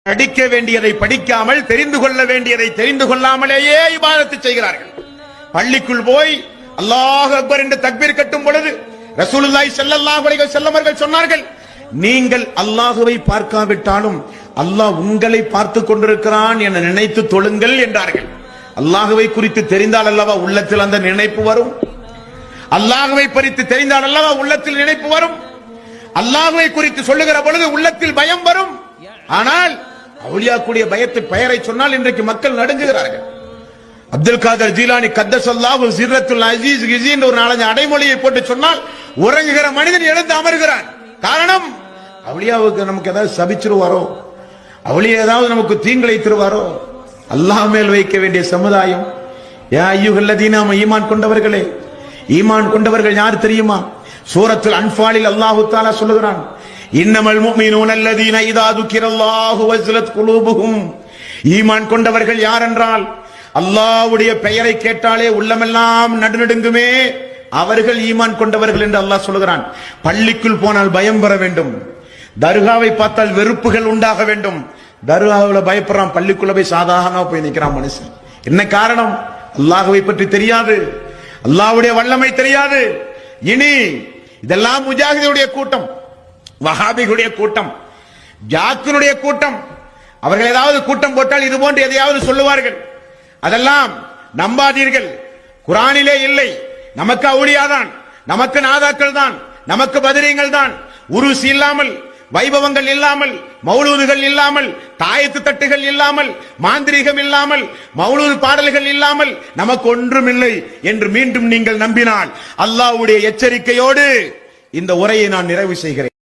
படிக்க வேண்டியதை படிக்காமல் தெரிந்து கொள்ள வேண்டியதை தெரிந்து கொள்ளாமலேயே இபாதத்து செய்கிறார்கள். பள்ளிக்குள் போய் அல்லாஹ் அக்பர் என்று தக்பீர் கட்டும் பொழுது ரசூலுல்லாஹி ஸல்லல்லாஹு அலைஹி வஸல்லம் அவர்கள் சொன்னார்கள், நீங்கள் அல்லாஹ்வை பார்க்காவிட்டாலும் அல்லாஹ் உங்களை பார்த்துக் கொண்டிருக்கிறான் என நினைத்து தொழுங்கள் என்றார்கள். அல்லாஹ்வை குறித்து தெரிந்தால் அல்லவா உள்ளத்தில் அந்த நினைப்பு வரும். அல்லாஹ்வை குறித்து தெரிந்தால் அல்லவா உள்ளத்தில் நினைப்பு வரும். அல்லாஹ்வை குறித்து சொல்லுகிற பொழுது உள்ளத்தில் பயம் வரும். ஆனால் அவுலியாக்குடைய பயத்தை பெயரை சொன்னால் இன்றைக்கு மக்கள் நடுங்குகிறார்கள். அப்துல் காதர் ஜீலானி கத்தஸல்லாஹு சிர்ரத்துல் அஸீஸ் கிஸின் ஒரு நாலஞ்சு அடைமொழியை போட்டு சொன்னால் உறங்குகிற மனிதன் எழுந்து அமர்கிறான். காரணம், அவுலியாவுக்கு நமக்கு ஏதாவது சபிச்சிருவாரோ, அவுலியா ஏதாவது நமக்கு தீங்கிழைத்திருவாரோ. அல்லாஹ் மேல் வைக்க வேண்டிய சமுதாயம். யா அய்யுஹல்லதீன ஈமான் கொண்டவர்களே, ஈமான் கொண்டவர்கள் யார் தெரியுமா? சூரத்துல் அன்ஃபாலில் அல்லாஹ் தஆலா சொல்லுகிறான், இன்னமல் முஃமினூன அல்லதீன இதா துக்கிரல்லாஹு வஸலத் குலூபுஹும். ஈமான் கொண்டவர்கள் யார் என்றால் அல்லாஹ்வுடைய பெயரை கேட்டாலே உள்ளமெல்லாம் நடுநடுங்குமே, அவர்கள் ஈமான் கொண்டவர்கள் என்று அல்லாஹ் சொல்லுகிறான். பள்ளிக்குள் போனால் பயம் வர வேண்டும். தர்காவை பார்த்தால் வெறுப்புகள் உண்டாக வேண்டும். தர்காவில் பயப்படுறான், பள்ளிக்குள்ள போய் சாதாரணமா போய் நிற்கிறான் மனுஷன். என்ன காரணம்? அல்லாஹ்வை பற்றி தெரியாது, அல்லாஹ்வுடைய வல்லமை தெரியாது. இனி இதெல்லாம் முஜாஹிதுடைய கூட்டம், வஹாபிகளுடைய கூட்டம், ஜாக்கினுடைய கூட்டம். அவர்கள் ஏதாவது கூட்டம் போட்டால் இது போன்று எதையாவது சொல்லுவார்கள். அதெல்லாம் நம்பாதீர்கள். குர்ஆனிலே இல்லை. நமக்கு அவுலியாதான், நமக்கு நாதாக்கள் தான், நமக்கு பத்ரீங்கள் தான். உருஸ் இல்லாமல், வைபவங்கள் இல்லாமல், மௌலூதுகள் இல்லாமல், தாயத்து தட்டுகள் இல்லாமல், மாந்திரீகம் இல்லாமல், மௌலூது பாடல்கள் இல்லாமல் நமக்கு ஒன்றும் இல்லை என்று மீண்டும் நீங்கள் நம்பினால் அல்லாஹ்வுடைய எச்சரிக்கையோடு இந்த உரையை நான் நிறைவு செய்கிறேன்.